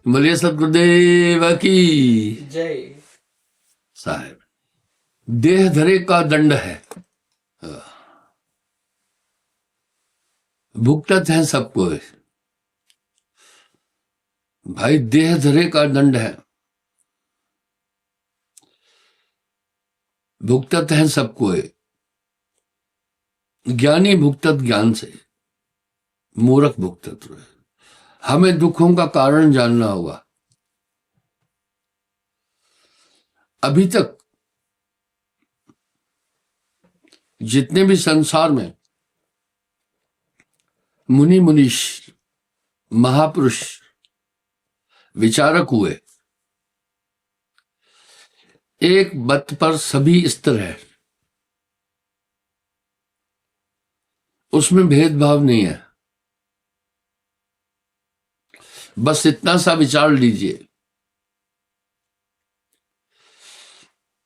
बोलिए सतगुरुदेव की जय। साहब। देह धरे का दंड है, भुगतत है सबको। भाई देह धरे का दंड है, भुगतत है सबको। ज्ञानी भुगतत ज्ञान से, मूर्ख भुगतत रहे। हमें दुखों का कारण जानना होगा। अभी तक जितने भी संसार में मुनि मुनीश महापुरुष विचारक हुए, एक बात पर सभी स्थिर है, उसमें भेदभाव नहीं है। बस इतना सा विचार लीजिए,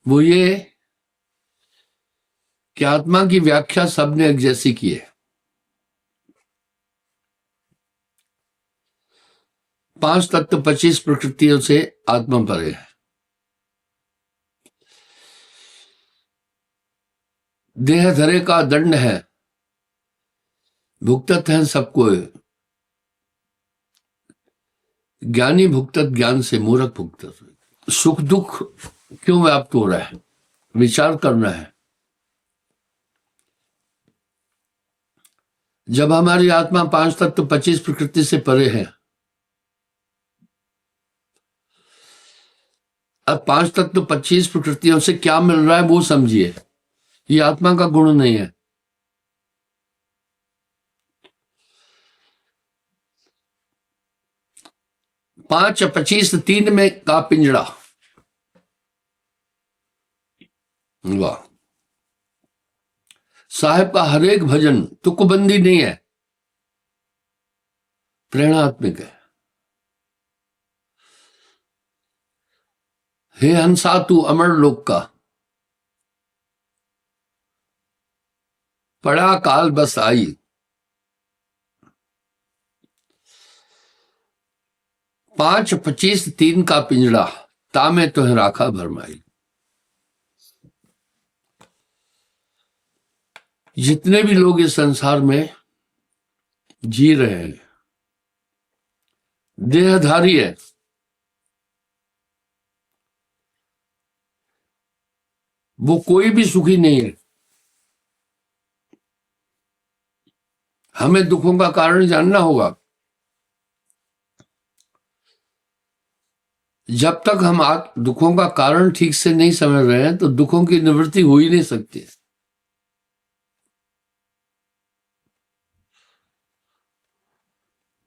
वो ये कि आत्मा की व्याख्या सबने एक जैसी की है। 5 तत्व 25 प्रकृतियों से आत्मा परे है। देह धरे का दंड है, भुगतत है सबको। ज्ञानी भुगतत ज्ञान से, मूर्ख भुगतत। सुख दुख क्यों व्याप्त हो रहा है, विचार करना है। जब हमारी आत्मा 5 तत्व 25 प्रकृति से परे है, अब 5 तत्व 25 प्रकृतियों से क्या मिल रहा है वो समझिए। ये आत्मा का गुण नहीं है। पांच 25 3 में का पिंजड़ा। वाह। साहेब का हर एक भजन तुकबंदी नहीं है, प्रेरणात्मक है। हे हंसा तू अमर लोक का, पड़ा काल बस आई। 5 25 3 का पिंजड़ा, तामे तुह राखा भरमाई। जितने भी लोग इस संसार में जी रहे हैं, देहधारी है, वो कोई भी सुखी नहीं है। हमें दुखों का कारण जानना होगा। जब तक हम दुखों का कारण ठीक से नहीं समझ रहे हैं तो दुखों की निवृत्ति हो ही नहीं सकती।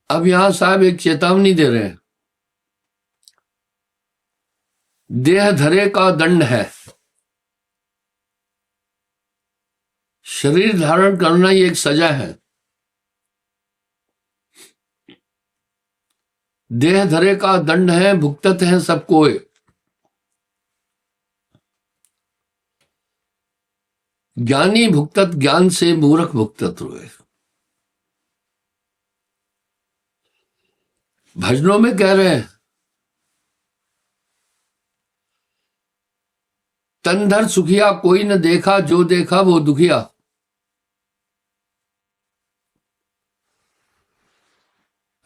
अब यहां साहब एक चेतावनी दे रहे हैं, देह धरे का दंड है। शरीर धारण करना ही एक सजा है। देह धरे का दंड है, भुगतत है सबको। ज्ञानी भुगतत ज्ञान से, मूर्ख भुगतत रोए। भजनों में कह रहे हैं, तनधर सुखिया कोई न देखा, जो देखा वो दुखिया।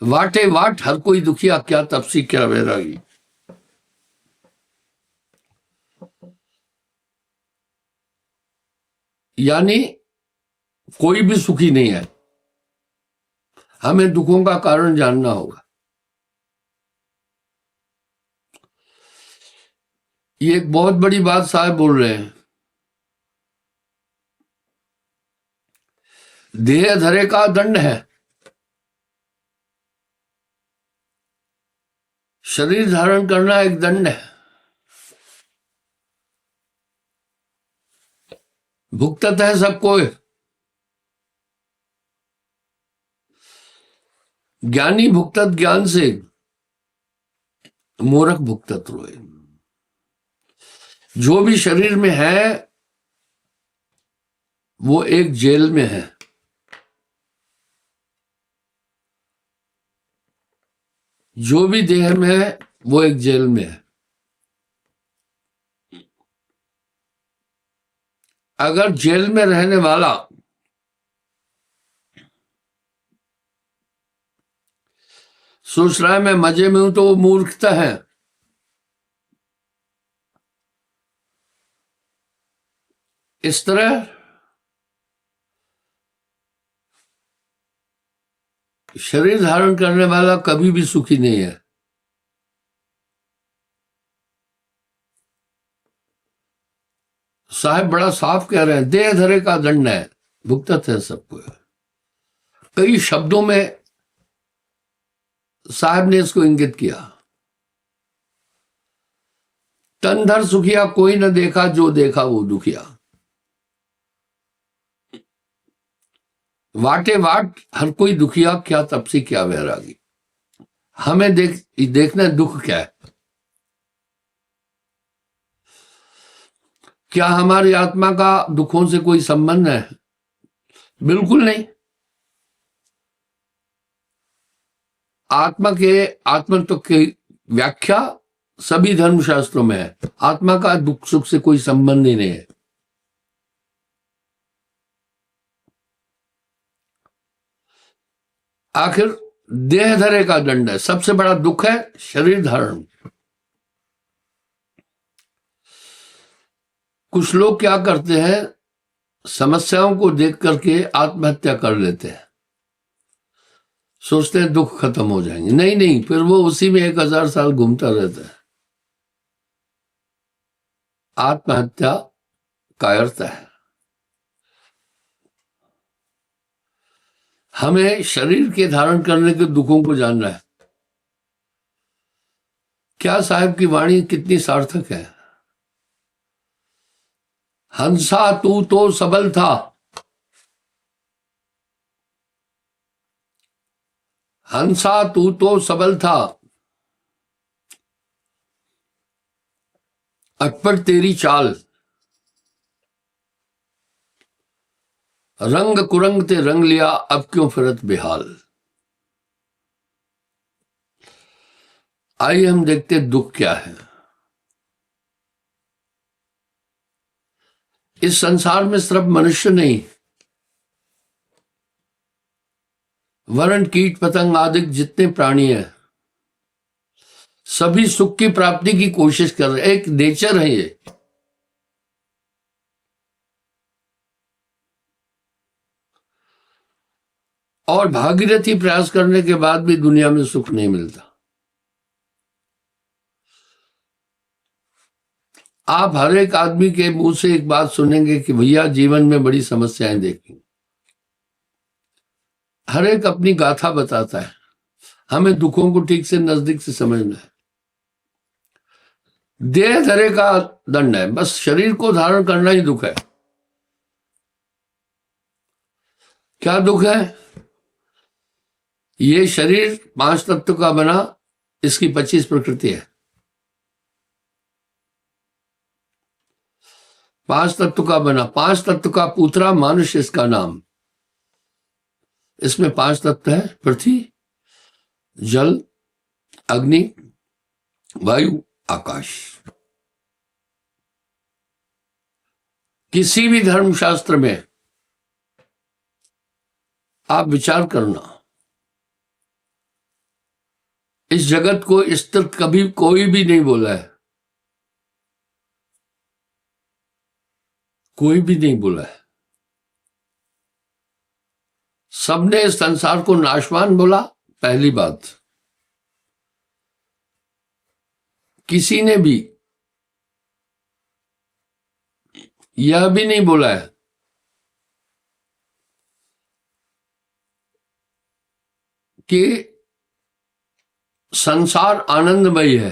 वाटे वाट हर कोई दुखिया, क्या तपसी क्या वैरागी। यानी कोई भी सुखी नहीं है। हमें दुखों का कारण जानना होगा। ये एक बहुत बड़ी बात साहब बोल रहे हैं। देह धरे का दंड है, शरीर धारण करना एक दंड है। भुगतत है सबको। ज्ञानी भुगतत ज्ञान से, मूर्ख भुगतत रोए। जो भी शरीर में है वो एक जेल में है। जो भी देह में है वो एक जेल में है। अगर जेल में रहने वाला सोच रहा है मैं मजे में हूं तो वो मूर्खता है। इस तरह शरीर धारण करने वाला कभी भी सुखी नहीं है। साहब बड़ा साफ कह रहे हैं, देह धरे का दंड है, भुगतत है सबको। कई शब्दों में साहब ने इसको इंगित किया। तन धर सुखिया कोई न देखा, जो देखा वो दुखिया। वाटे वाट हर कोई दुखिया, क्या तपसी क्या वैरागी। हमें देखना दुख क्या है। क्या हमारी आत्मा का दुखों से कोई संबंध है? बिल्कुल नहीं। आत्मत्व की व्याख्या सभी धर्मशास्त्रों में है। आत्मा का दुख सुख से कोई संबंध ही नहीं है। आखिर देह धरे का दंड है, सबसे बड़ा दुख है शरीर धारण। कुछ लोग क्या करते हैं, समस्याओं को देख करके आत्महत्या कर लेते हैं, सोचते हैं दुख खत्म हो जाएंगे। नहीं नहीं, फिर वो उसी में 1000 साल घूमता रहता है। आत्महत्या कायरता है। हमें शरीर के धारण करने के दुखों को जानना है। क्या साहब की वाणी कितनी सार्थक है। हंसा तू तो सबल था, हंसा तू तो सबल था, अटपट तेरी चाल, रंग कुरंग ते रंग लिया, अब क्यों फिरत बेहाल। आइए हम देखते दुख क्या है। इस संसार में सिर्फ मनुष्य नहीं, वर्ण कीट पतंग आदि जितने प्राणी हैं सभी सुख की प्राप्ति की कोशिश कर रहे हैं। एक नेचर है ये। और भागीरथी प्रयास करने के बाद भी दुनिया में सुख नहीं मिलता। आप हर एक आदमी के मुंह से एक बात सुनेंगे कि भैया जीवन में बड़ी समस्याएं देखी। हर एक अपनी गाथा बताता है। हमें दुखों को ठीक से नजदीक से समझना है। देह धरे का दंड है, बस शरीर को धारण करना ही दुख है। क्या दुख है? ये शरीर 5 तत्व का बना, इसकी 25 प्रकृति है। 5 तत्व का बना, 5 तत्व का पूतरा मानुष इसका नाम। इसमें 5 तत्व है, पृथ्वी, जल, अग्नि, वायु, आकाश। किसी भी धर्मशास्त्र में आप विचार करना, इस जगत को स्थिर कभी कोई भी नहीं बोला है। कोई भी नहीं बोला है। सबने इस संसार को नाशवान बोला, पहली बात। किसी ने भी यह भी नहीं बोला है कि संसार आनंदमय है।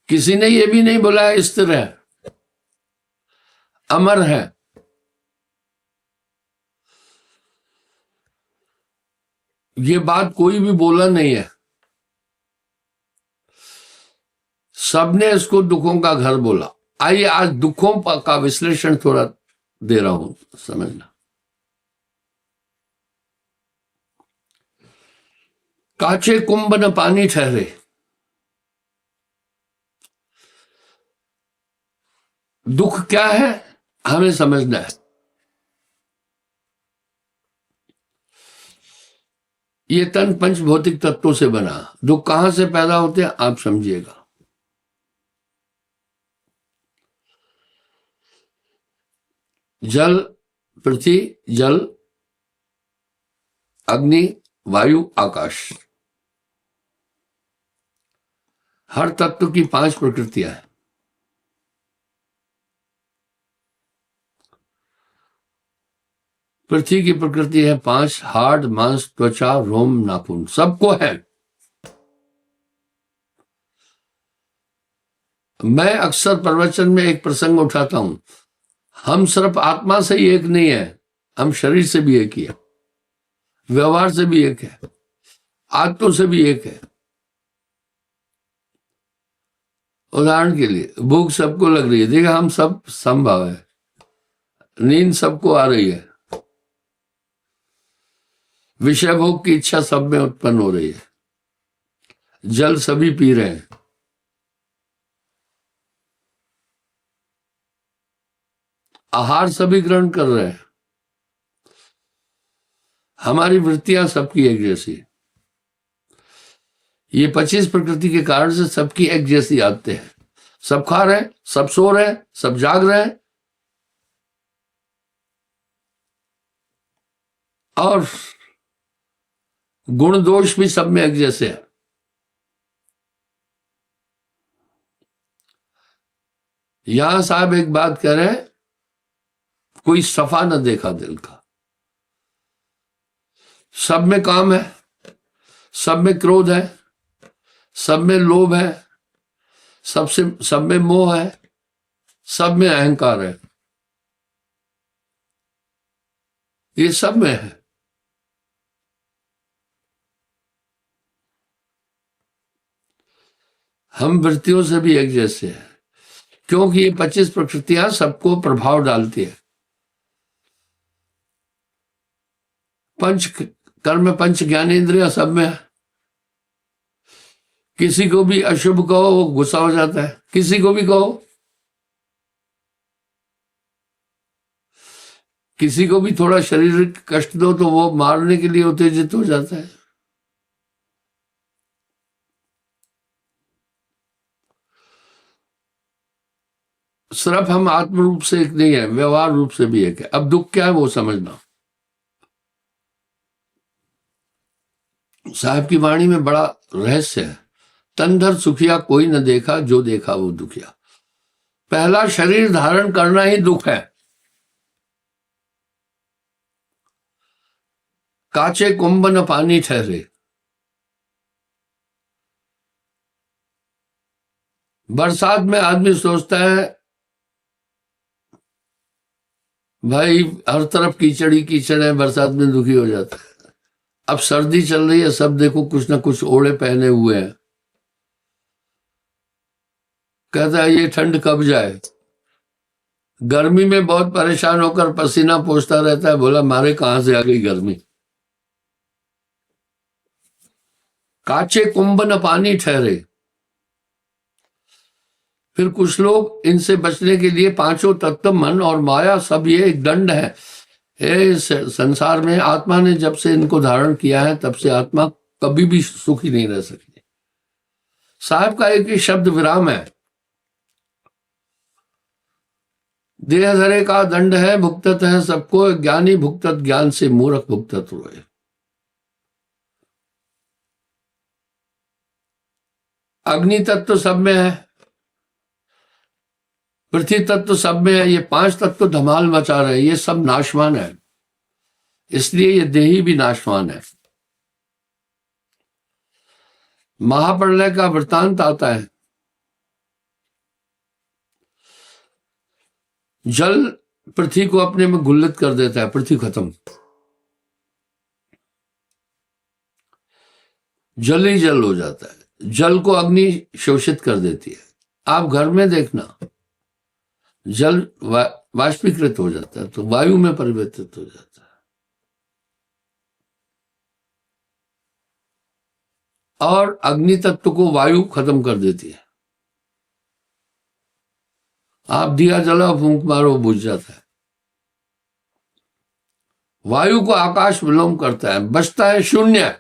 किसी ने यह भी नहीं बोला है स्थिर है, अमर है। ये बात कोई भी बोला नहीं है। सबने इसको दुखों का घर बोला। आइए आज दुखों का विश्लेषण थोड़ा दे रहा हूं, समझना। काचे कुंभ न पानी ठहरे। दुख क्या है हमें समझना है। ये तन पंच भौतिक तत्वों से बना, दुख कहां से पैदा होते हैं आप समझिएगा। जल, पृथ्वी, जल, अग्नि, वायु, आकाश, हर तत्व की 5 प्रकृतियां हैं। पृथ्वी की प्रकृति है 5, हाड़, मांस, त्वचा, रोम, नाखून, सबको है। मैं अक्सर प्रवचन में एक प्रसंग उठाता हूं, हम सिर्फ आत्मा से ही एक नहीं है, हम शरीर से भी एक ही है, व्यवहार से भी एक है, आत्तों से भी एक है। उदाहरण के लिए भूख सबको लग रही है, देखिए हम सब संभव है, नींद सबको आ रही है, विषय भोग की इच्छा सब में उत्पन्न हो रही है, जल सभी पी रहे हैं, आहार सभी ग्रहण कर रहे हैं, हमारी वृत्तियां सबकी एक जैसी। ये 25 प्रकृति के कारण से सबकी एक जैसी आदतें हैं। सब खा रहे हैं, सब सो रहे हैं, सब जाग रहे हैं, और गुण दोष भी सब में एक जैसे है। यहां साहब एक बात कह रहे हैं, कोई सफा न देखा दिल का। सब में काम है, सब में क्रोध है, सब में लोभ है, सब में मोह है, सब में अहंकार है, ये सब में है। हम वृत्तियों से भी एक जैसे हैं, क्योंकि ये 25 प्रकृतियां सबको प्रभाव डालती है। पंच कर्म, पंच ज्ञानेंद्रिय सब में है। किसी को भी अशुभ कहो वो गुस्सा हो जाता है, किसी को भी कहो, किसी को भी थोड़ा शारीरिक कष्ट दो तो वो मारने के लिए उत्तेजित हो जाता है। सिर्फ हम आत्म रूप से एक नहीं है, व्यवहार रूप से भी एक है। अब दुख क्या है वो समझना। साहब की वाणी में बड़ा रहस्य है। तनधर सुखिया कोई न देखा, जो देखा वो दुखिया। पहला शरीर धारण करना ही दुख है। काचे कुंभ न पानी ठहरे। बरसात में आदमी सोचता है भाई हर तरफ कीचड़ ही कीचड़ है, बरसात में दुखी हो जाता है। अब सर्दी चल रही है, सब देखो कुछ ना कुछ ओढ़े पहने हुए हैं, कहता है ये ठंड कब जाए। गर्मी में बहुत परेशान होकर पसीना पोंछता रहता है, बोला मारे कहां से आ गई गर्मी। काचे कुंभ न पानी ठहरे। फिर कुछ लोग इनसे बचने के लिए 5 तत्व मन और माया सब ये एक दंड है। संसार में आत्मा ने जब से इनको धारण किया है तब से आत्मा कभी भी सुखी नहीं रह सकती। साहब का एक ही शब्द विराम है। देह धरे का दंड है, भुगतत है सबको, ज्ञानी भुगतत ज्ञान से, मूर्ख भुगतत रोए। अग्नि तत्व सब में है, पृथ्वी तत्व सब में है, ये 5 तत्व धमाल मचा रहे हैं, ये सब नाशवान है, इसलिए ये देही भी नाशवान है। महाप्रलय का वृतांत आता है। जल पृथ्वी को अपने में गुल्लित कर देता है, पृथ्वी खत्म, जल ही जल हो जाता है। जल को अग्नि शोषित कर देती है। आप घर में देखना, जल वाष्पीकृत हो जाता है तो वायु में परिवर्तित हो जाता है। और अग्नि तत्व को वायु खत्म कर देती है। आप दिया जला फूंक मारो बुझ जाता है। वायु को आकाश विलोम करता है, बचता है शून्य।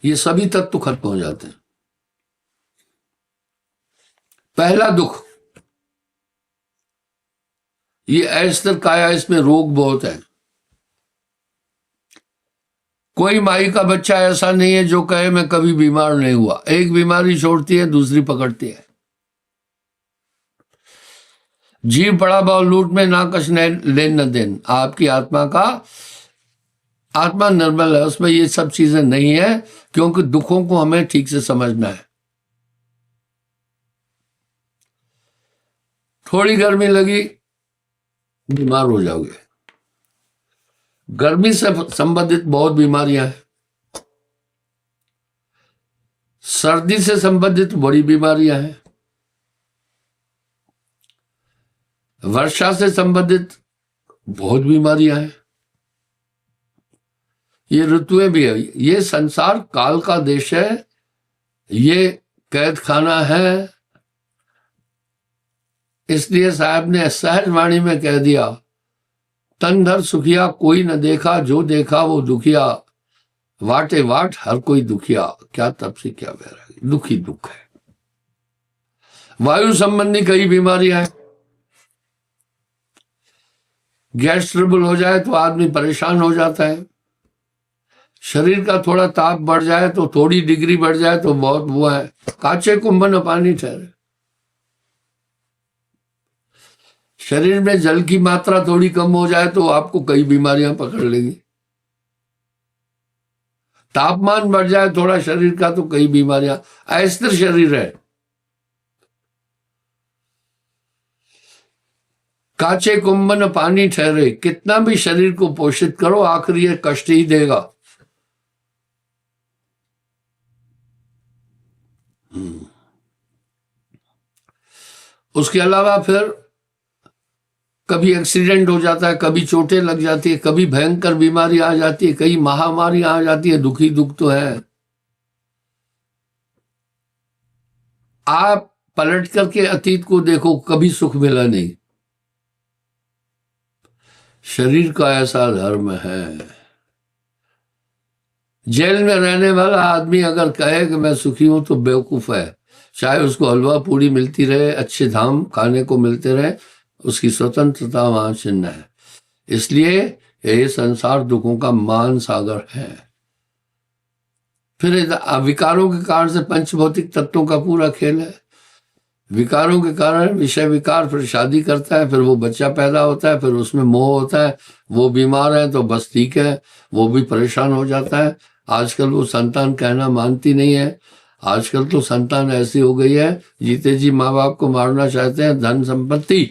ये सभी तत्व खत्म हो जाते हैं। पहला दुख ये अस्थिर काया, इसमें रोग बहुत है। कोई माई का बच्चा ऐसा नहीं है जो कहे मैं कभी बीमार नहीं हुआ। एक बीमारी छोड़ती है, दूसरी पकड़ती है। जीव पड़ा भाव लूट में ना कछ लेन न देन। आपकी आत्मा का, आत्मा निर्मल है, उसमें ये सब चीजें नहीं है, क्योंकि दुखों को हमें ठीक से समझना है। थोड़ी गर्मी लगी, बीमार हो जाओगे। गर्मी से संबंधित बहुत बीमारियां हैं। सर्दी से संबंधित बड़ी बीमारियां हैं। वर्षा से संबंधित बहुत बीमारियां हैं। ये ऋतुएं भी है। ये संसार काल का देश है, ये कैद खाना है। इसलिए साहब ने सहज वाणी में कह दिया, तन धर सुखिया कोई न देखा, जो देखा वो दुखिया। वाटे वाट हर कोई दुखिया, क्या तप से क्या वैरागी। दुखी दुख है। वायु संबंधी कई बीमारियां हैं। गैस ट्रबल हो जाए तो आदमी परेशान हो जाता है। शरीर का थोड़ा ताप बढ़ जाए तो, थोड़ी डिग्री बढ़ जाए तो बहुत वो है, काचे कुंभ न पानी ठहरे। शरीर में जल की मात्रा थोड़ी कम हो जाए तो आपको कई बीमारियां पकड़ लेंगी। तापमान बढ़ जाए थोड़ा शरीर का तो कई बीमारियां। अस्थिर शरीर है। काचे कुंभ न पानी ठहरे। कितना भी शरीर को पोषित करो, आखिर ये कष्ट ही देगा। उसके अलावा फिर कभी एक्सीडेंट हो जाता है, कभी चोटें लग जाती है, कभी भयंकर बीमारी आ जाती है, कई महामारी आ जाती है। दुखी दुख तो है। आप पलट करके अतीत को देखो, कभी सुख मिला नहीं। शरीर का ऐसा धर्म है। जेल में रहने वाला आदमी अगर कहे कि मैं सुखी हूं तो बेवकूफ है। चाहे उसको हलवा पूड़ी मिलती रहे, अच्छे धाम खाने को मिलते रहे, उसकी स्वतंत्रता वहां चिन्ह है। इसलिए ये संसार दुखों का मान सागर है। फिर विकारों के कारण से पंचभौतिक तत्वों का पूरा खेल है। विकारों के कारण विषय विकार, फिर शादी करता है, फिर वो बच्चा पैदा होता है, फिर उसमें मोह होता है। वो बीमार है तो बस ठीक है, वो भी परेशान हो जाता है। आजकल वो संतान कहना मानती नहीं है। आजकल तो संतान ऐसी हो गई है, जीते जी माँ बाप को मारना चाहते हैं। धन संपत्ति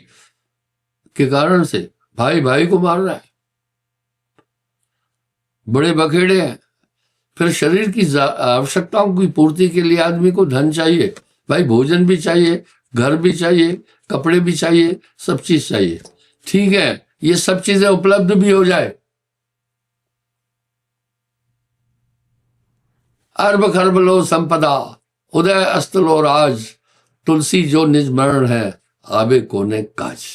के कारण से भाई भाई को मार रहा है। बड़े बखेड़े हैं। फिर शरीर की आवश्यकताओं की पूर्ति के लिए आदमी को धन चाहिए। भाई भोजन भी चाहिए, घर भी चाहिए, कपड़े भी चाहिए, सब चीज चाहिए। ठीक है, ये सब चीजें उपलब्ध भी हो जाए, अरब खरब लो संपदा, उदय अस्त लो राज, तुलसी जो निज मरण है, आबे कोने काज।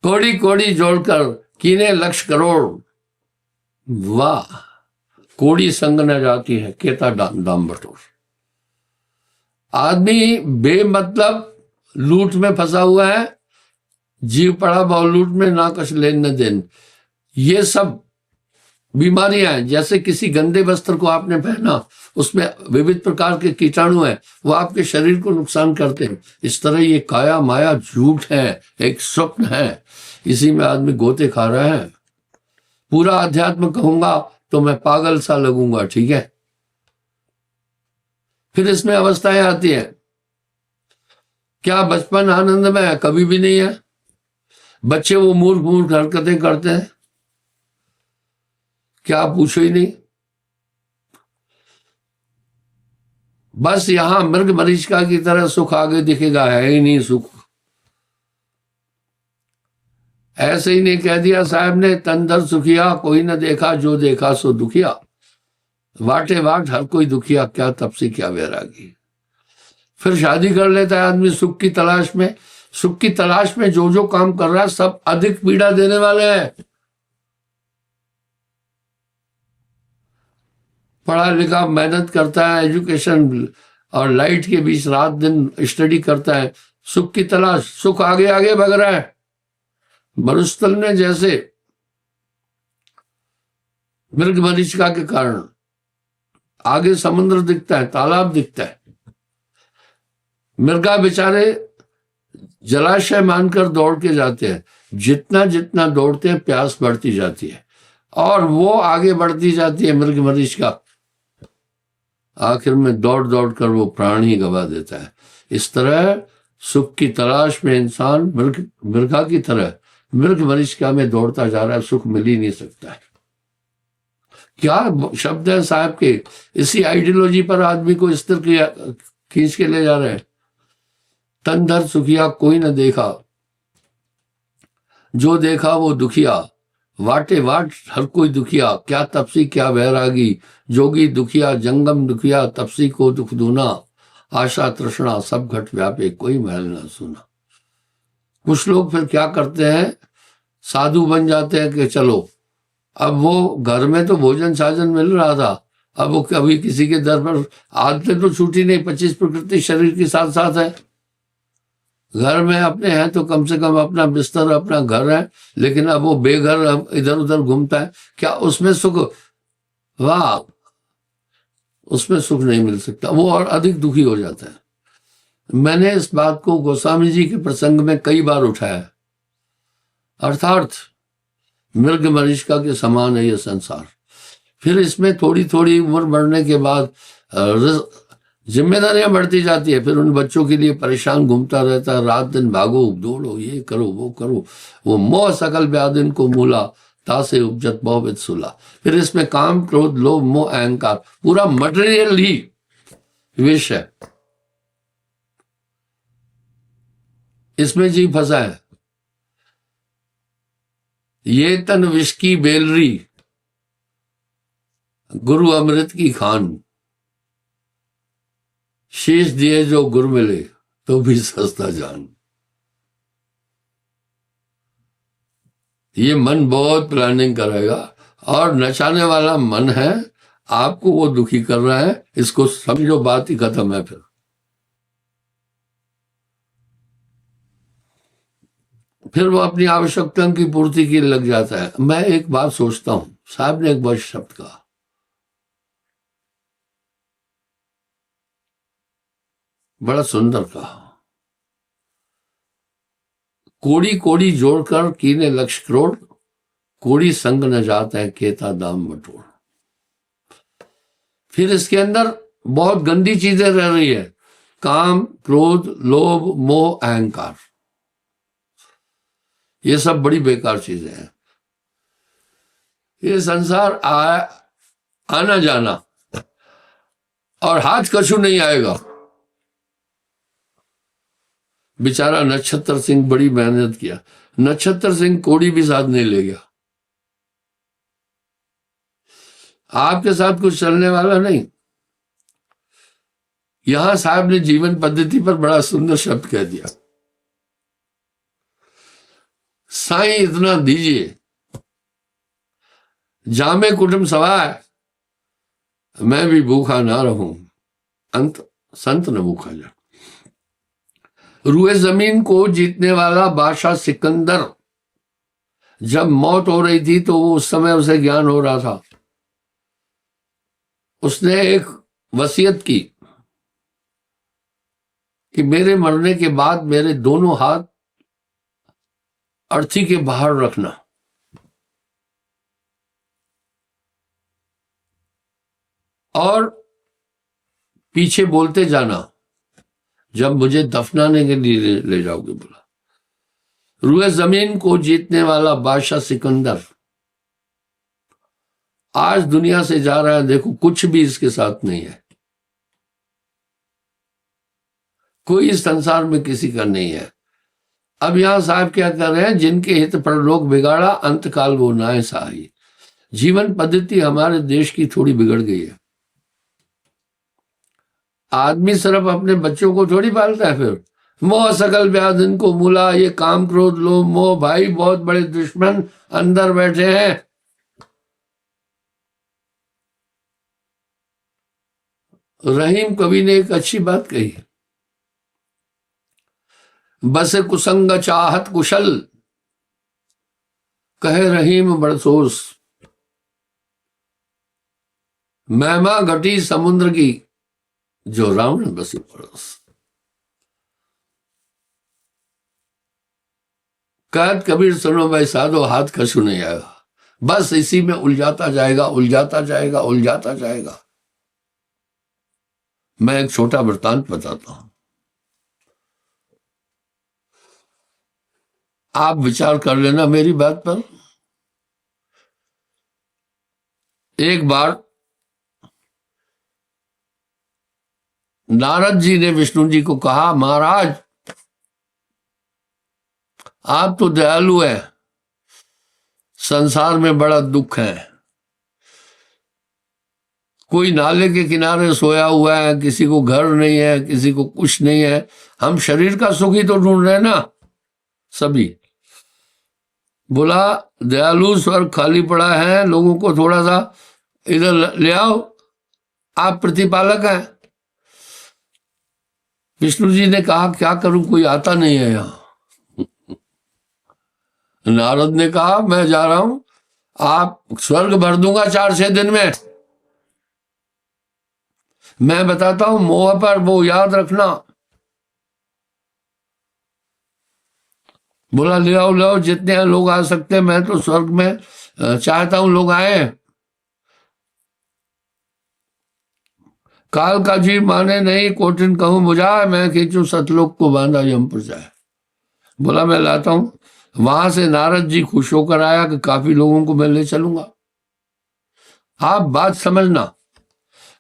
कोड़ी कोड़ी जोड़कर कीने लक्ष्य करोड़, वाह कोड़ी संग न जाती है, केता दाम बटोर। आदमी बेमतलब लूट में फंसा हुआ है। जीव पड़ा भाव लूट में, ना कुछ लेन न देन। ये सब बीमारियां हैं। जैसे किसी गंदे वस्त्र को आपने पहना, उसमें विविध प्रकार के कीटाणु हैं, वो आपके शरीर को नुकसान करते हैं। इस तरह ये काया माया झूठ है, एक स्वप्न है। इसी में आदमी गोते खा रहा है। पूरा अध्यात्म कहूंगा तो मैं पागल सा लगूंगा, ठीक है। फिर इसमें अवस्थाएं आती है। क्या बचपन आनंद में है? कभी भी नहीं है। बच्चे वो मूर्ख मूर्ख हरकतें करते हैं, क्या पूछो ही नहीं। बस यहां मृग मरीचिका की तरह सुख आगे दिखेगा, है ही नहीं सुख। ऐसे ही नहीं कह दिया साहब ने, तन दर सुखिया कोई न देखा, जो देखा सो दुखिया। वाटे वाट हर कोई दुखिया, क्या तपसी क्या वैरागी। फिर शादी कर लेता है आदमी सुख की तलाश में। सुख की तलाश में जो जो काम कर रहा है सब अधिक पीड़ा देने वाले हैं। पढ़ा लिखा मेहनत करता है, एजुकेशन और लाइट के बीच रात दिन स्टडी करता है, सुख की तलाश, सुख आगे आगे भग रहा है। मरुस्थल में जैसे मृग मरीचिका के कारण आगे समुद्र दिखता है, तालाब दिखता है, मृगा बेचारे जलाशय मानकर दौड़ के जाते हैं। जितना जितना दौड़ते हैं प्यास बढ़ती जाती है और वो आगे बढ़ती जाती है मृग मरीचिका। आखिर में दौड़ दौड़ कर वो प्राण ही गवा देता है। इस तरह सुख की तलाश में इंसान मृगा की तरह मृग मरीचिका में दौड़ता जा रहा है, सुख मिल ही नहीं सकता है। क्या शब्द है साहब के। इसी आइडियोलॉजी पर आदमी को इस तरह खींच के ले जा रहे हैं। तन धर सुखिया कोई न देखा, जो देखा वो दुखिया, वाटे वाट हर कोई दुखिया, क्या तपसी क्या वैरागी, जोगी दुखिया जंगम दुखिया, तपसी को दुख दूना, आशा तृष्णा सब घट व्यापे, कोई महल ना सुना। कुछ लोग फिर क्या करते हैं, साधु बन जाते हैं कि चलो अब वो घर में तो भोजन साजन मिल रहा था, अब वो कभी किसी के दर पर आदतें तो छूटी नहीं, 25 प्रकृति शरीर के साथ साथ है। घर में अपने हैं तो कम से कम अपना बिस्तर अपना घर है, लेकिन अब वो बेघर इधर उधर घूमता है। क्या उसमें सुख? वाह, उसमें सुख नहीं मिल सकता, वो और अधिक दुखी हो जाता है। मैंने इस बात को गोस्वामी जी के प्रसंग में कई बार उठाया। अर्थात मृग मरीचिका के समान है ये संसार। फिर इसमें थोड़ी थोड़ी उम्र बढ़ने के बाद जिम्मेदारियां बढ़ती जाती है। फिर उन बच्चों के लिए परेशान घूमता रहता है, रात दिन भागो दौड़ो, ये करो वो करो। वो मोह सकल व्याधिन को मूला, तासे उपजत बहुविध सुला। फिर इसमें काम क्रोध लोभ मोह अहंकार, पूरा मटेरियल ही विष है, इसमें जी फंसा है। ये तन विष की बेलरी, गुरु अमृत की खान, शेष दिए जो गुरु मिले तो भी सस्ता जान। ये मन बहुत प्लानिंग करेगा और नचाने वाला मन है, आपको वो दुखी कर रहा है, इसको समझो, बात ही खत्म है। फिर वो अपनी आवश्यकताओं की पूर्ति के लिए लग जाता है। मैं एक बात सोचता हूं, साहब ने एक बहुत शब्द कहा, बड़ा सुंदर कहा, कोड़ी कोड़ी जोड़कर कीने लक्ष करोड़, कोड़ी संग न जाता है केता दाम बटोर। फिर इसके अंदर बहुत गंदी चीजें रह रही है, काम क्रोध लोभ मोह अहंकार, ये सब बड़ी बेकार चीजें हैं। ये संसार आना जाना और हाथ कछु नहीं आएगा। बेचारा नक्षत्र सिंह बड़ी मेहनत किया, नक्षत्र सिंह कोड़ी भी साथ नहीं ले गया। आपके साथ कुछ चलने वाला नहीं। यहां साहब ने जीवन पद्धति पर बड़ा सुंदर शब्द कह दिया, साईं इतना दीजिए जामे कुटुंब सवाय, मैं भी भूखा ना रहूं, अंत संत न भूखा जा। रूए जमीन को जीतने वाला बादशाह सिकंदर, जब मौत हो रही थी तो उस समय उसे ज्ञान हो रहा था। उसने एक वसीयत की कि मेरे मरने के बाद मेरे दोनों हाथ अर्थी के बाहर रखना, और पीछे बोलते जाना जब मुझे दफनाने के लिए ले जाओगे। बोला, रूए जमीन को जीतने वाला बादशाह सिकंदर आज दुनिया से जा रहा है। देखो कुछ भी इसके साथ नहीं है, कोई इस संसार में किसी का नहीं है। अब यहां साहब क्या कर रहे हैं, जिनके हित पर लोग बिगाड़ा, अंत काल वो नाय सहाय। जीवन पद्धति हमारे देश की थोड़ी बिगड़ गई है। आदमी सिर्फ अपने बच्चों को थोड़ी पालता है। फिर मोह सकल व्याध इनको मूला, ये काम क्रोध लोभ मोह भाई बहुत बड़े दुश्मन अंदर बैठे हैं। रहीम कवि ने एक अच्छी बात कही, बस कुसंग चाहत कुशल, कहे रहीम बड़सोस, महिमा घटी समुद्र की, जो रावण बसी पड़ोस। कहत कबीर सुनो भाई साधो, हाथ कछु नहीं आएगा, बस इसी में उलझाता जाएगा उलझाता जाएगा उलझाता जाएगा। मैं एक छोटा वृतांत बताता हूं, आप विचार कर लेना मेरी बात पर। एक बार नारद जी ने विष्णु जी को कहा, महाराज आप तो दयालु हैं, संसार में बड़ा दुख है, कोई नाले के किनारे सोया हुआ है, किसी को घर नहीं है, किसी को कुछ नहीं है, हम शरीर का सुख ही तो ढूंढ रहे हैं ना सभी। बोला दयालु स्वर्ग खाली पड़ा है, लोगों को थोड़ा सा इधर ले आओ, आप प्रतिपालक हैं। विष्णु जी ने कहा क्या करूं, कोई आता नहीं है यहां। नारद ने कहा मैं जा रहा हूं, आप स्वर्ग भर दूंगा 4-6 दिन में। मैं बताता हूं मोह पर, वो याद रखना। बोला ले आओ ले आओ, जितने लोग आ सकते हैं, मैं तो स्वर्ग में चाहता हूं लोग आए। काल का जीव माने नहीं, कोटिन कहूं बुझाए, मैं खींचू सतलोक को बांधा यम पर जाए। बोला मैं लाता हूं। वहां से नारद जी खुश होकर आया कि काफी लोगों को मैं ले चलूंगा। आप बात समझना,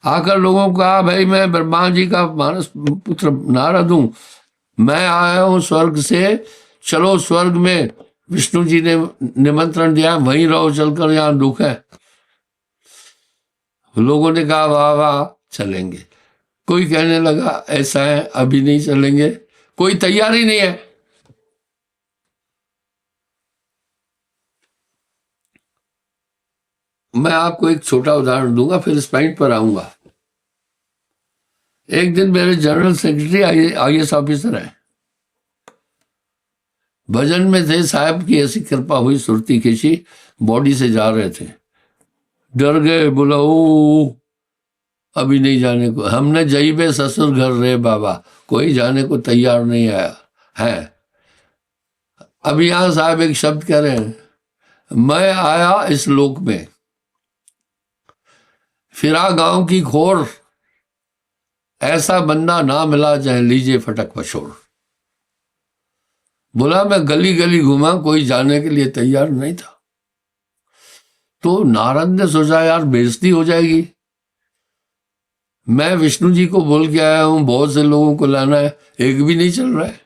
आकर लोगों को कहा भाई मैं ब्रह्मा जी का मानस पुत्र नारद हूं, मैं आया हूं स्वर्ग से, चलो स्वर्ग में। विष्णु जी ने निमंत्रण दिया, वहीं रहो चलकर, यहां दुख है। लोगों ने कहा वाह वाह चलेंगे। कोई कहने लगा ऐसा है अभी नहीं चलेंगे, कोई तैयार ही नहीं है। मैं आपको एक छोटा उदाहरण दूंगा, फिर इस पॉइंट पर आऊंगा। एक दिन मेरे जनरल सेक्रेटरी आईएएस ऑफिसर है, भजन में थे, साहब की ऐसी कृपा हुई, सुरती खींची, बॉडी से जा रहे थे, डर गए। बोला ओ अभी नहीं जाने को, हमने जईबे ससुर घर रे बाबा, कोई जाने को तैयार नहीं आया है। अभी यहां साहब एक शब्द कह रहे हैं, मैं आया इस लोक में, फिरा गांव की खोर, ऐसा बंदा ना मिला चाहे लीजिए फटक पछोड़। बोला मैं गली गली घुमा, कोई जाने के लिए तैयार नहीं था। तो नारद ने सोचा यार बेइज्जती हो जाएगी, मैं विष्णु जी को बोल के आया हूं बहुत से लोगों को लाना है, एक भी नहीं चल रहा है।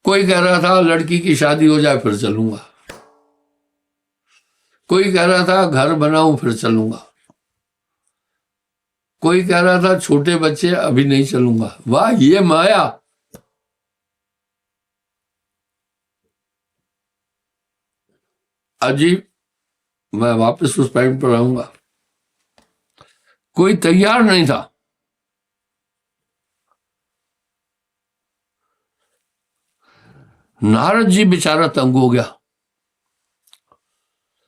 कोई कह रहा था लड़की की शादी हो जाए फिर चलूंगा, कोई कह रहा था घर बनाऊं फिर चलूंगा, कोई कह रहा था छोटे बच्चे अभी नहीं चलूंगा। वाह ये माया। अजीब, मैं वापस उस पॉइंट पर आऊंगा, कोई तैयार नहीं था। नारद जी बेचारा तंग हो गया,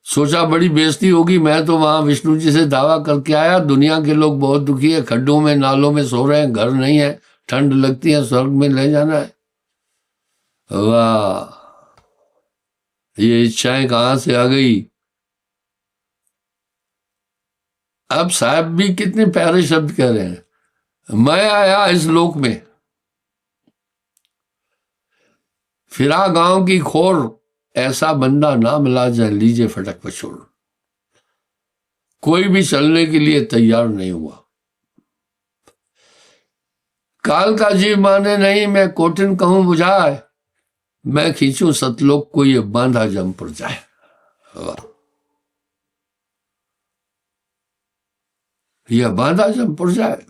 सोचा बड़ी बेइज्जती होगी, मैं तो वहां विष्णु जी से दावा करके आया, दुनिया के लोग बहुत दुखी है, खड्डों में नालों में सो रहे हैं, घर नहीं है, ठंड लगती है, स्वर्ग में ले जाना है। वाह ये इच्छाएं कहां से आ गई। अब साहब भी कितने प्यारे शब्द कह रहे हैं, मैं आया इस लोक में, फिरा गांव की खोर, ऐसा बंदा ना मिला जाए लीजिए फटक पछोड़। कोई भी चलने के लिए तैयार नहीं हुआ। काल का जीव माने नहीं, मैं कोटिन कहूं बुझाए, मैं खींचूं सतलोक को ये बांधा जम पर जाए। यह बांधा जम पर जाए।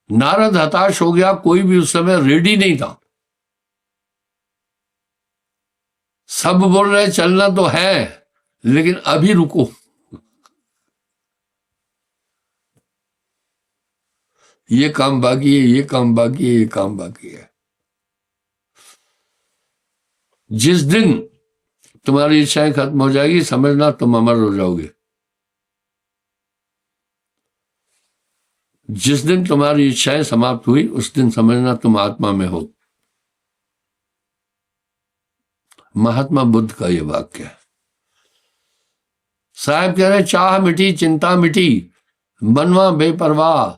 नारद हताश हो गया, कोई भी उस समय रेडी नहीं था। सब बोल रहे चलना तो है, लेकिन अभी रुको, ये काम बाकी है, ये काम बाकी है, ये काम बाकी है। जिस दिन तुम्हारी इच्छाएं खत्म हो जाएगी, समझना तुम अमर हो जाओगे। जिस दिन तुम्हारी इच्छाएं समाप्त हुई, उस दिन समझना तुम आत्मा में हो। महात्मा बुद्ध का ये वाक्य है। साहब कह रहे चाह मिटी चिंता मिटी, मनवा बेपरवाह,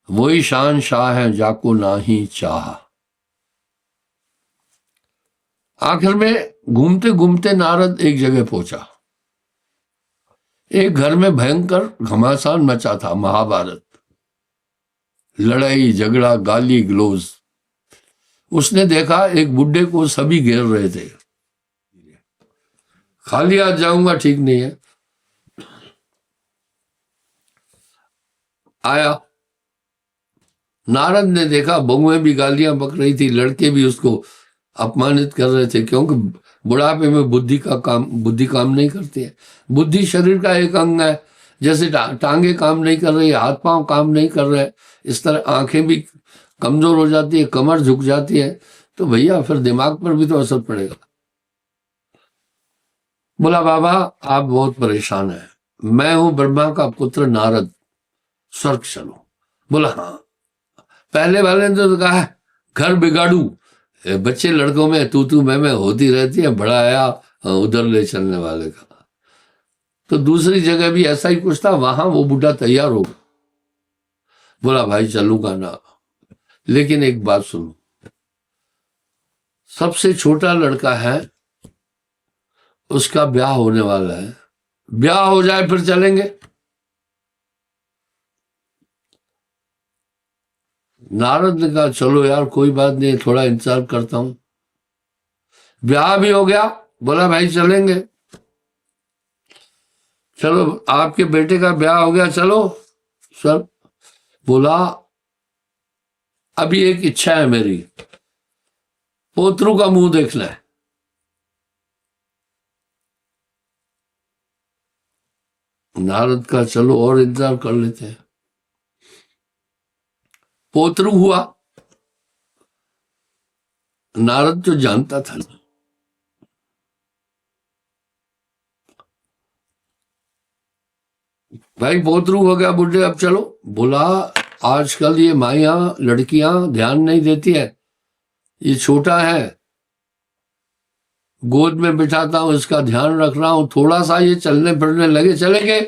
वही शान शाह है जाको नाही चाह। आखिर में घूमते घूमते नारद एक जगह पहुंचा। एक घर में भयंकर घमासान मचा था, महाभारत, लड़ाई झगड़ा गाली गलौज। उसने देखा एक बुड्ढे को सभी घेर रहे थे। खाली हाथ जाऊंगा ठीक नहीं है। आया, नारद ने देखा बहुएं भी गालियां बक रही थी, लड़के भी उसको अपमानित कर रहे थे, क्योंकि बुढ़ापे में बुद्धि काम नहीं करती है। बुद्धि शरीर का एक अंग है। जैसे टांगे काम नहीं कर रही, हाथ पांव काम नहीं कर रहे, इस तरह आंखें भी कमजोर हो जाती है, कमर झुक जाती है, तो भैया फिर दिमाग पर भी तो असर पड़ेगा। बोला बाबा आप बहुत परेशान हैं, मैं हूं ब्रह्मा का पुत्र नारद, स्वर्ग चलो। बोला हाँ। पहले वाले ने तो कहा घर बिगाड़ू, बच्चे लड़कों में तू मैं होती रहती है, बड़ा आया उधर ले चलने वाले का। तो दूसरी जगह भी ऐसा ही कुछ था, वहां वो बूढ़ा तैयार हो गया। बोला भाई चलूंगा ना, लेकिन एक बात सुनो, सबसे छोटा लड़का है, उसका ब्याह होने वाला है, ब्याह हो जाए फिर चलेंगे। नारद ने कहा चलो यार कोई बात नहीं, थोड़ा इंतजार करता हूं। ब्याह भी हो गया। बोला भाई चलेंगे। चलो आपके बेटे का ब्याह हो गया, चलो सर। बोला अभी एक इच्छा है मेरी, पोतरू का मुंह देखना है। नारद का चलो और इंतजार कर लेते हैं। पोतरू हुआ। नारद तो जानता था ना, भाई पोतरू हो गया बुढ़े, अब चलो। बोला आजकल ये माइयां लड़कियां ध्यान नहीं देती है, ये छोटा है, गोद में बिठाता हूं, इसका ध्यान रख रहा हूं, थोड़ा सा ये चलने फिरने लगे चलेंगे।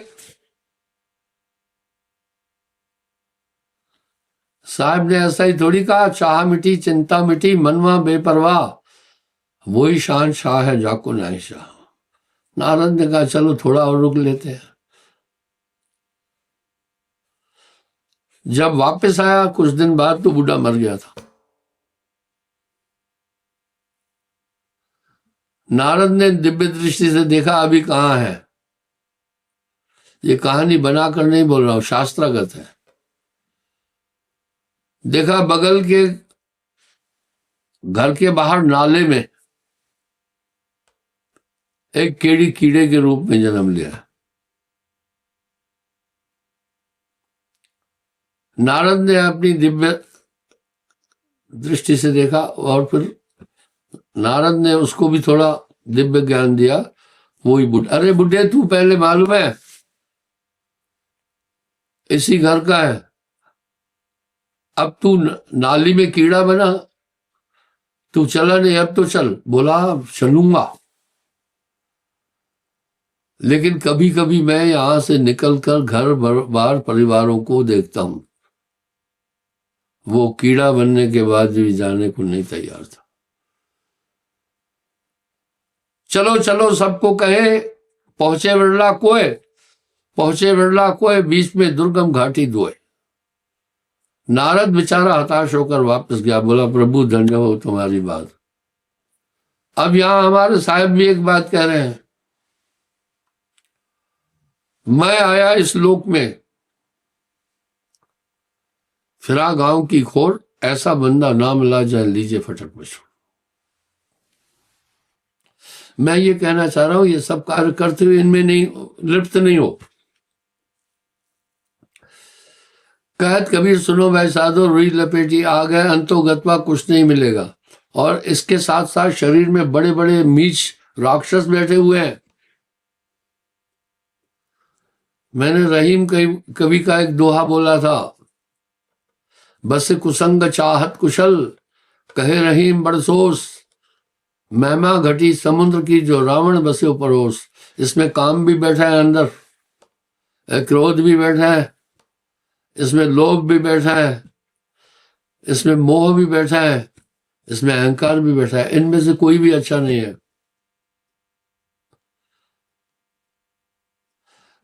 साहब ने ऐसा ही थोड़ी कहा, चाह मिटी चिंता मिटी, मनवा बेपरवाह, वही शान शाह है जाको नहीं शाह। नारद ने कहा चलो थोड़ा और रुक लेते हैं। जब वापस आया कुछ दिन बाद तो बूढ़ा मर गया था। नारद ने दिव्य दृष्टि से देखा अभी कहां है। ये कहानी बनाकर नहीं बोल रहा हूं, शास्त्रागत है। देखा बगल के घर के बाहर नाले में एक केड़ी कीड़े के रूप में जन्म लिया। नारद ने अपनी दिव्य दृष्टि से देखा और फिर नारद ने उसको भी थोड़ा दिव्य ज्ञान दिया। वही बुढ़ा, अरे बुढ़े तू पहले मालूम है इसी घर का है, अब तू नाली में कीड़ा बना, तू चला नहीं, अब तो चल। बोला चलूंगा, लेकिन कभी कभी मैं यहां से निकलकर घर बार परिवारों को देखता हूं, वो कीड़ा बनने के बाद भी जाने को नहीं तैयार था। चलो चलो सबको कहे, पहुंचे बिरला कोय, पहुंचे बिरला कोय, बीच में दुर्गम घाटी दोए। नारद बेचारा हताश होकर वापस गया। बोला प्रभु धन्य हो तुम्हारी बात। अब यहां हमारे साहब भी एक बात कह रहे हैं, मैं आया इस लोक में, फिरा गांव की खोर, ऐसा बंदा नाम ला जाए लीजिए फटक मशहूर। मैं ये कहना चाह रहा हूं, ये सब कार्य करते हुए इनमें नहीं लिप्त नहीं हो। कहत कबीर सुनो भाई साधो, रुई लपेटी आ गए, अंतोगत्वा कुछ नहीं मिलेगा। और इसके साथ साथ शरीर में बड़े बड़े मीच राक्षस बैठे हुए हैं। मैंने रहीम कवि का एक दोहा बोला था, बस कुसंग चाहत कुशल, कहे रहीम बड़सोस, महिमा घटी समुद्र की, जो रावण बसे परोस। इसमें काम भी बैठा है अंदर, क्रोध भी बैठा है, इसमें लोभ भी बैठा है, इसमें मोह भी बैठा है, इसमें अहंकार भी बैठा है। इनमें से कोई भी अच्छा नहीं है।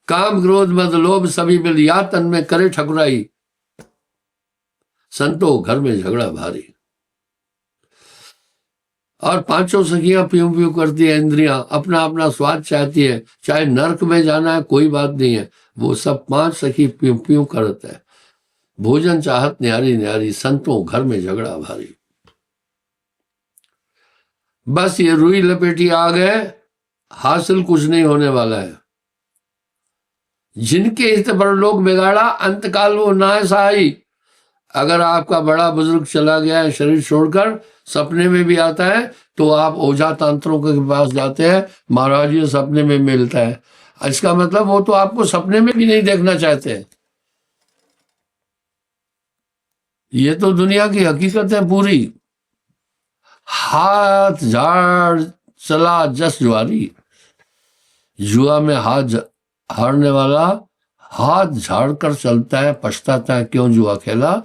काम क्रोध मद लोभ सभी मिल, या तन में करे ठकुराई, संतो घर में झगड़ा भारी। और पांचों सखियां प्यूं प्यूं करती है, इंद्रियां अपना अपना स्वाद चाहती है। चाहे नरक में जाना है कोई बात नहीं है, वो सब 5 सखी प्यूं प्यूं करते हैं। भोजन चाहत न्यारी न्यारी, संतों घर में झगड़ा भारी। बस ये रुई लपेटी आ गए, हासिल कुछ नहीं होने वाला है। जिनके हित पर लोग बिगाड़ा, अंतकाल वो नाय सहाई। अगर आपका बड़ा बुजुर्ग चला गया है शरीर छोड़कर, सपने में भी आता है, तो आप ओझा तंत्रों के पास जाते हैं, महाराज ये सपने में मिलता है। इसका मतलब वो तो आपको सपने में भी नहीं देखना चाहते। ये तो दुनिया की हकीकत है पूरी। हाथ झाड़ चला जस जुआरी, जुआ में हाथ हारने वाला हाथ झाड़ कर चलता है, पछताता है क्यों जुआ खेला।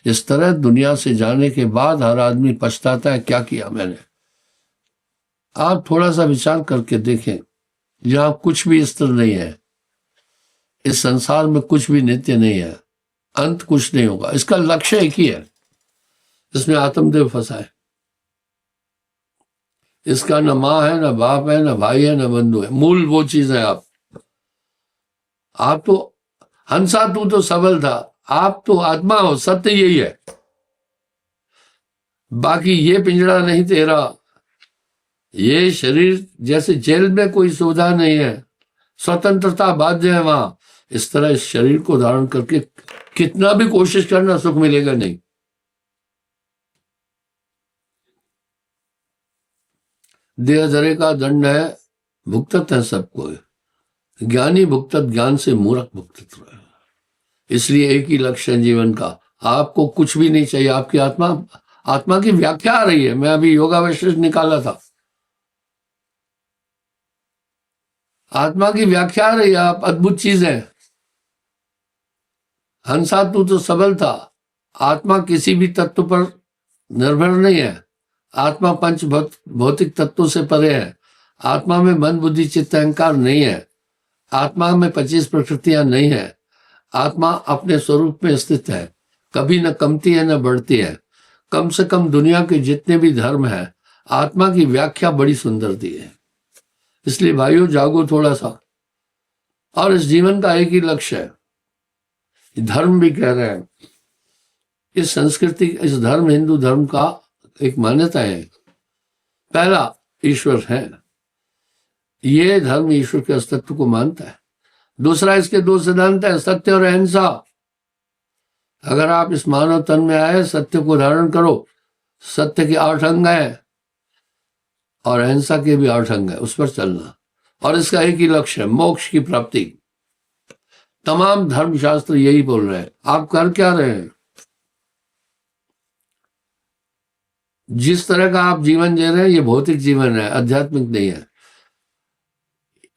इस तरह दुनिया से जाने के बाद हर आदमी पछताता है, क्या किया मैंने। आप थोड़ा सा विचार करके देखें, यहां कुछ भी स्थिर नहीं है, इस संसार में कुछ भी नित्य नहीं है, अंत कुछ नहीं होगा। इसका लक्ष्य एक ही है, इसमें आत्मदेव फंसा है। इसका न माँ है, न बाप है, न भाई है, न बंधु है। मूल वो चीज है। आप तो हंसा, तू तो सबल था, आप तो आत्मा हो, सत्य यही है। बाकी ये पिंजरा नहीं तेरा, ये शरीर जैसे जेल में कोई सुविधा नहीं है, स्वतंत्रता बाध्य है वहां। इस तरह इस शरीर को धारण करके कितना भी कोशिश करना, सुख मिलेगा नहीं। देह धरे का दंड है, भुगतत है सबको। ज्ञानी भुगतत ज्ञान से, मूर्ख भुगतत रहे। इसलिए एक ही लक्ष्य है जीवन का। आपको कुछ भी नहीं चाहिए। आपकी आत्मा की व्याख्या आ रही है। मैं अभी योगा वशिष्ठ निकाला था, आत्मा की व्याख्या आ रही है। आप अद्भुत चीज है। हंसा तू तो सबल था, आत्मा किसी भी तत्व पर निर्भर नहीं है। आत्मा पंच भौतिक तत्वों से परे है। आत्मा में मन बुद्धि चित्त अहंकार नहीं है। आत्मा में 25 प्रकृतियां नहीं है। आत्मा अपने स्वरूप में स्थित है, कभी न कमती है न बढ़ती है। कम से कम दुनिया के जितने भी धर्म है, आत्मा की व्याख्या बड़ी सुंदर दी है। इसलिए भाइयों जागो थोड़ा सा। और इस जीवन का एक ही लक्ष्य है। धर्म भी कह रहे हैं, इस संस्कृति, इस धर्म, हिंदू धर्म का एक मान्यता है, पहला ईश्वर है। ये धर्म ईश्वर के अस्तित्व को मानता है। दूसरा, इसके 2 सिद्धांत है, सत्य और अहिंसा। अगर आप इस मानव तन में आए, सत्य को धारण करो। सत्य के 8 अंग हैं और अहिंसा के भी 8 अंग है, उस पर चलना। और इसका एक ही लक्ष्य है, मोक्ष की प्राप्ति। तमाम धर्मशास्त्र यही बोल रहे हैं। आप कर क्या रहे हैं? जिस तरह का आप जीवन जी रहे हैं, ये भौतिक जीवन है, आध्यात्मिक नहीं है।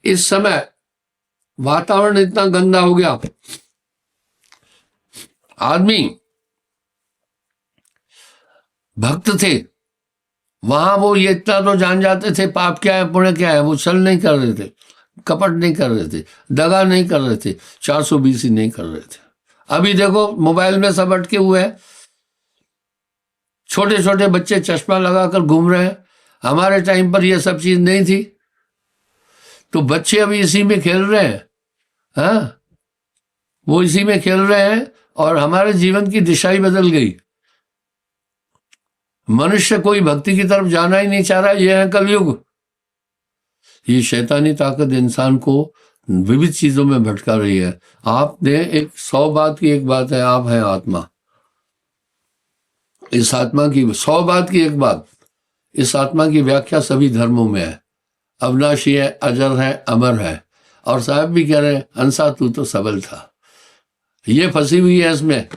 इस समय वातावरण इतना गंदा हो गया, आदमी भक्त थे, वहां वो ये इतना तो जान जाते थे पाप क्या है पुण्य क्या है। वो छल नहीं कर रहे थे, कपट नहीं कर रहे थे, दगा नहीं कर रहे थे, 420 नहीं कर रहे थे। अभी देखो मोबाइल में सब अटके हुए हैं। छोटे छोटे बच्चे चश्मा लगाकर घूम रहे हैं। हमारे टाइम पर यह सब चीज नहीं थी, तो बच्चे अभी इसी में खेल रहे हैं। हाँ, वो इसी में खेल रहे हैं और हमारे जीवन की दिशा ही बदल गई। मनुष्य कोई भक्ति की तरफ जाना ही नहीं चाह रहा। यह है कलयुग। ये शैतानी ताकत इंसान को विविध चीजों में भटका रही है। आपने एक 100 बात की एक बात है, आप हैं आत्मा। इस आत्मा की 100 बात की एक बात, इस आत्मा की व्याख्या सभी धर्मों में है। अविनाशी है, अजर है, अमर है। और साहब भी कह रहे हैं हंसा तू तो सबल था। ये फंसी हुई है इसमें।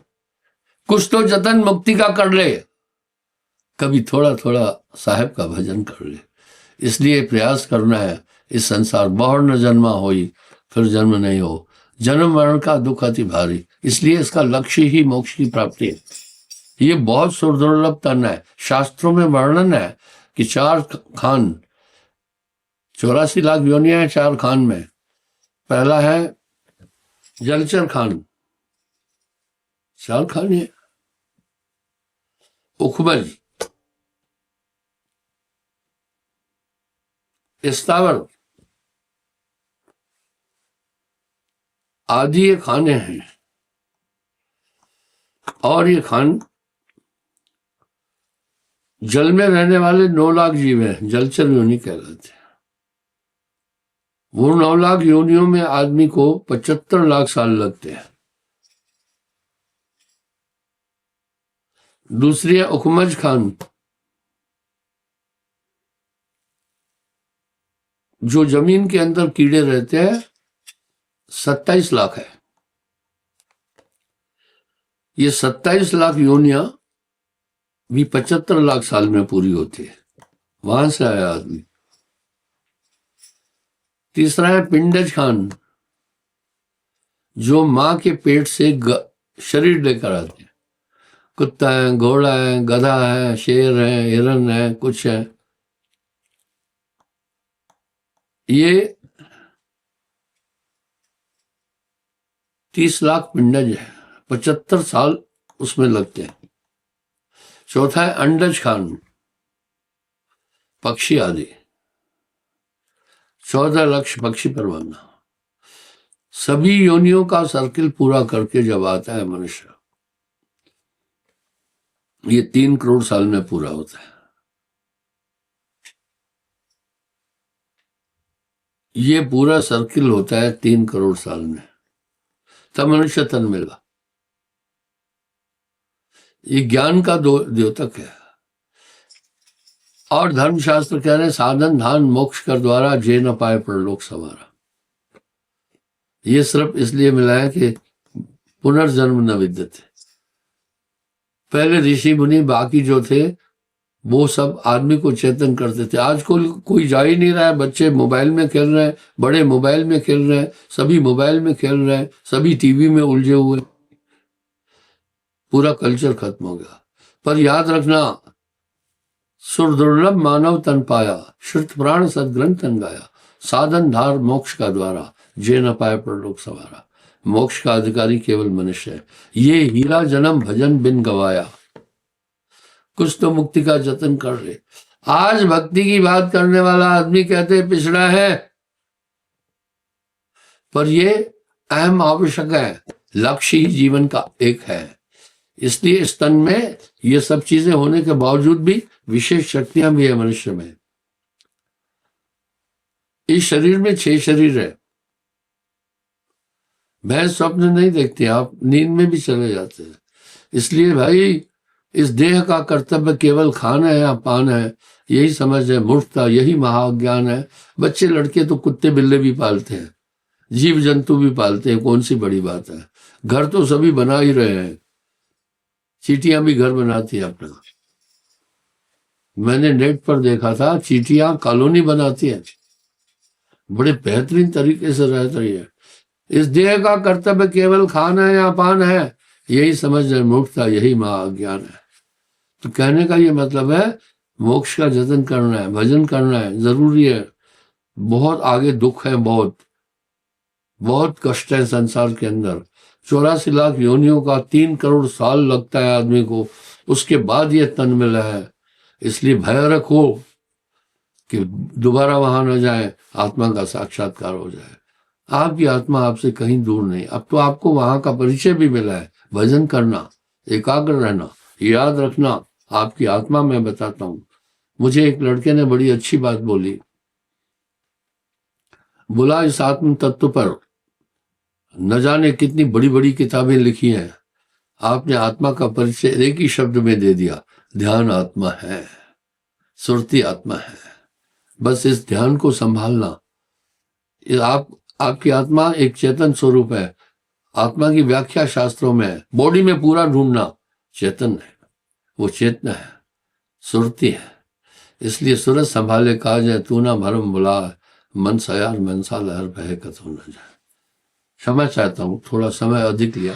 कुछ तो जतन मुक्ति का कर ले, कभी थोड़ा थोड़ा साहब का भजन कर ले। इसलिए प्रयास करना है। इस संसार बहुर न जन्मा होई, फिर जन्म नहीं हो, जन्म मरण का दुख अति भारी। इसलिए इसका लक्ष्य ही मोक्ष की प्राप्ति है। ये बहुत सुदुर्लभ तन है। शास्त्रों में वर्णन है कि 4 खान, 84 लाख योनियां हैं 4 खान में। पहला है जलचर खान, 4 खान है। उखबज, स्थावर आदि ये खाने हैं। और ये खान जल में रहने वाले 9 लाख जीव हैं, जलचर योनि कहलाते हैं। वो 9 लाख योनियों में आदमी को 75 लाख साल लगते हैं। दूसरी है उखमज खान, जो जमीन के अंदर कीड़े रहते हैं, 27 लाख है। ये 27 लाख योनियां भी 75 लाख साल में पूरी होती है। वहां से आया आदमी। तीसरा है पिंडज खान, जो मां के पेट से शरीर लेकर आते हैं। कुत्ता है, घोड़ा है, गधा है, शेर है, हिरन है, कुछ है। ये 30 लाख पिंडज है, 75 साल उसमें लगते हैं। चौथा है अंडज खान, पक्षी आदि, 14 लक्ष पक्षी परवाना। सभी योनियों का सर्किल पूरा करके जब आता है मनुष्य, ये 3 करोड़ साल में पूरा होता है। ये पूरा सर्किल होता है 3 करोड़ साल में, तब मनुष्य तन मिला। ये ज्ञान का द्योतक है। और धर्मशास्त्र कह रहे हैं साधन धान मोक्ष कर द्वारा, जे न पाए परलोक सवारा। ये सिर्फ इसलिए मिला है कि पुनर्जन्म न विद्यते। पहले ऋषि मुनि बाकी जो थे वो सब आदमी को चेतन करते थे। आज कोई जा ही नहीं रहा है। बच्चे मोबाइल में खेल रहे हैं, बड़े मोबाइल में खेल रहे हैं, सभी मोबाइल में खेल रहे हैं, सभी टीवी में उलझे हुए। पूरा कल्चर खत्म हो गया। पर याद रखना, सुर दुर्लभ मानव तन पाया, श्रुत प्राण सदग्रंथ तन गाया। साधन धार मोक्ष का द्वारा, जे न पाए परलोक सवारा। मोक्ष का अधिकारी केवल मनुष्य है। ये हीरा जन्म भजन बिन गवाया। कुछ तो मुक्ति का जतन कर ले। आज भक्ति की बात करने वाला आदमी कहते पिछड़ा है, पर ये अहम आवश्यक है। लक्ष्य ही जीवन का एक है। इसलिए इस तन में ये सब चीजें होने के बावजूद भी विशेष शक्तियां भी है मनुष्य में। इस शरीर में 6 शरीर है। भैंस स्वप्न नहीं देखती, आप नींद में भी चले जाते हैं। इसलिए भाई इस देह का कर्तव्य केवल खाना है या पान है, यही समझ है। मूर्खता, यही महाज्ञान है। बच्चे लड़के तो कुत्ते बिल्ले भी पालते हैं, जीव जंतु भी पालते हैं। कौन सी बड़ी बात है। घर तो सभी बना ही रहे हैं। चींटियां भी घर बनाती है अपना। मैंने नेट पर देखा था, चींटियां कॉलोनी बनाती है, बड़े बेहतरीन तरीके से रह रही है। इस देह का कर्तव्य केवल खाना है या पान है, यही समझ है। मूर्खता, यही महाअज्ञान है। तो कहने का ये मतलब है मोक्ष का जतन करना है, भजन करना है, जरूरी है। बहुत आगे दुख है, बहुत कष्ट है संसार के अंदर। 84 लाख योनियों का 3 करोड़ साल लगता है आदमी को, उसके बाद ये तन मिला है। इसलिए भय रखो कि दोबारा वहां न जाए, आत्मा का साक्षात्कार हो जाए। आपकी आत्मा आपसे कहीं दूर नहीं। अब तो आपको वहां का परिचय भी मिला है, भजन करना, एकाग्र रहना, याद रखना। आपकी आत्मा मैं बताता हूं। मुझे एक लड़के ने बड़ी अच्छी बात बोली, बोला इस आत्म तत्व पर न जाने कितनी बड़ी बड़ी किताबें लिखी हैं, आपने आत्मा का परिचय एक ही शब्द में दे दिया, ध्यान आत्मा है, सुरती आत्मा है। बस इस ध्यान को संभालना। आपकी आत्मा एक चेतन स्वरूप है। आत्मा की व्याख्या शास्त्रों में है, बॉडी में पूरा ढूंढना, चेतन है, वो चेतना है, सुरती है। इसलिए सूरज संभाले काज तू ना भरम बुला, मन सयार मनसा लहर बहे कथो न जाए। क्षमा चाहता हूं, थोड़ा समय अधिक लिया।